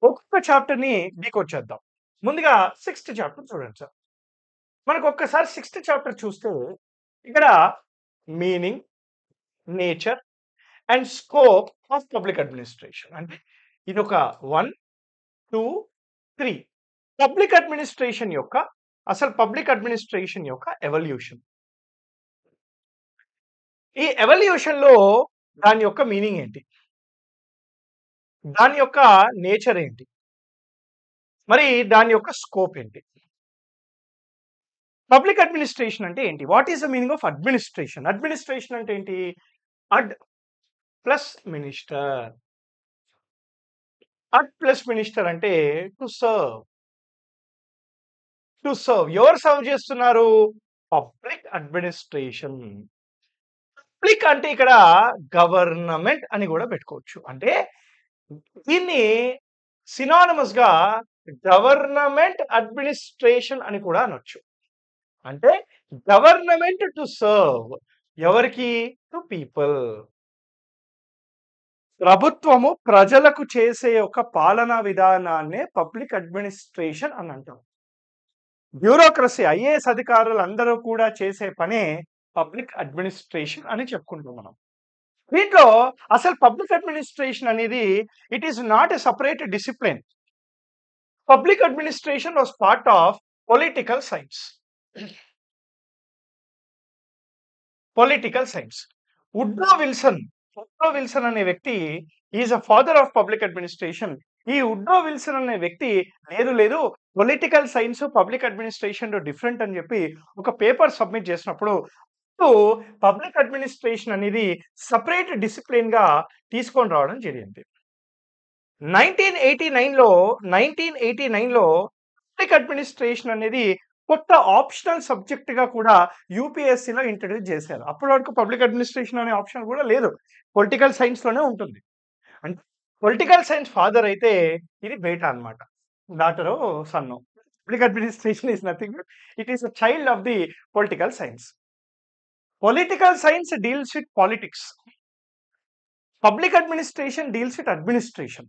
ఒక్కొక్క చాప్టర్‌ని డీకోడ్ చేద్దాం. ముందుగా సిక్స్త్ చాప్టర్ చూడండి సార్. మనకు ఒక్కసారి సిక్స్త్ చాప్టర్ చూస్తే ఇక్కడ meaning, nature and scope of public administration అంటే ఇదొక 1, 2, 3 పబ్లిక్ అడ్మినిస్ట్రేషన్ యొక్క అసలు పబ్లిక్ అడ్మినిస్ట్రేషన్ యొక్క ఎవల్యూషన్. ఈ ఎవల్యూషన్‌లో దాని యొక్క మీనింగ్ ఏంటి? దాని యొక్క నేచర్ ఏంటి? మరి దాని యొక్క స్కోప్ ఏంటి? పబ్లిక్ అడ్మినిస్ట్రేషన్ అంటే ఏంటి? What is the meaning of administration? Administration అంటే ఏంటి? అడ్ ప్లస్ మినిస్టర్. అడ్ ప్లస్ మినిస్టర్ అంటే టు సర్వ్. To serve. ఎవరు సర్వ్ చేస్తున్నారు? Public administration. పబ్లిక్ అంటే ఇక్కడ గవర్నమెంట్ అని కూడా పెట్టుకోవచ్చు. అంటే దీన్ని సినానిమస్‌గా గవర్నమెంట్ అడ్మినిస్ట్రేషన్ అని కూడా అనొచ్చు. అంటే గవర్నమెంట్ టు సర్వ్. ఎవరికి? To people. ప్రభుత్వము ప్రజలకు చేసే ఒక పాలనా విధానాన్నే పబ్లిక్ అడ్మినిస్ట్రేషన్ అని అంటాం. బ్యూరోక్రసీ ఐఏఎస్ అధికారులందరూ కూడా చేసే పనే పబ్లిక్ అడ్మినిస్ట్రేషన్ అని చెప్పుకుంటాం మనం. దీంట్లో అసలు పబ్లిక్ అడ్మినిస్ట్రేషన్ అనేది it is not a separate discipline. Public administration was part of political science. Political science. Woodrow Wilson అనే వ్యక్తి is a father of public administration. ఈ వుడ్రో విల్సన్ అనే వ్యక్తి లేదు political science public administration different అని చెప్పి ఒక పేపర్ సబ్మిట్ చేసినప్పుడు పబ్లిక్ అడ్మినిస్ట్రేషన్ అనేది సెపరేట్ డిసిప్లిన్ గా తీసుకొని రావడం జరిగింది. 1989లో పబ్లిక్ అడ్మినిస్ట్రేషన్ అనేది కొత్త ఆప్షనల్ సబ్జెక్ట్ గా కూడా యూపీఎస్సీలో ఇంట్రడ్యూస్ చేశారు. అప్పటి వరకు పబ్లిక్ అడ్మినిస్ట్రేషన్ అనే ఆప్షన్ కూడా లేదు. పొలిటికల్ సైన్స్ లోనే ఉంటుంది. అంటే పొలిటికల్ సైన్స్ ఫాదర్ అయితే ఇది బేటా అన్నమాట. డాటరో సన్నో. Public administration is nothing but it is a child of the political science. Political science deals with politics. Public administration deals with administration.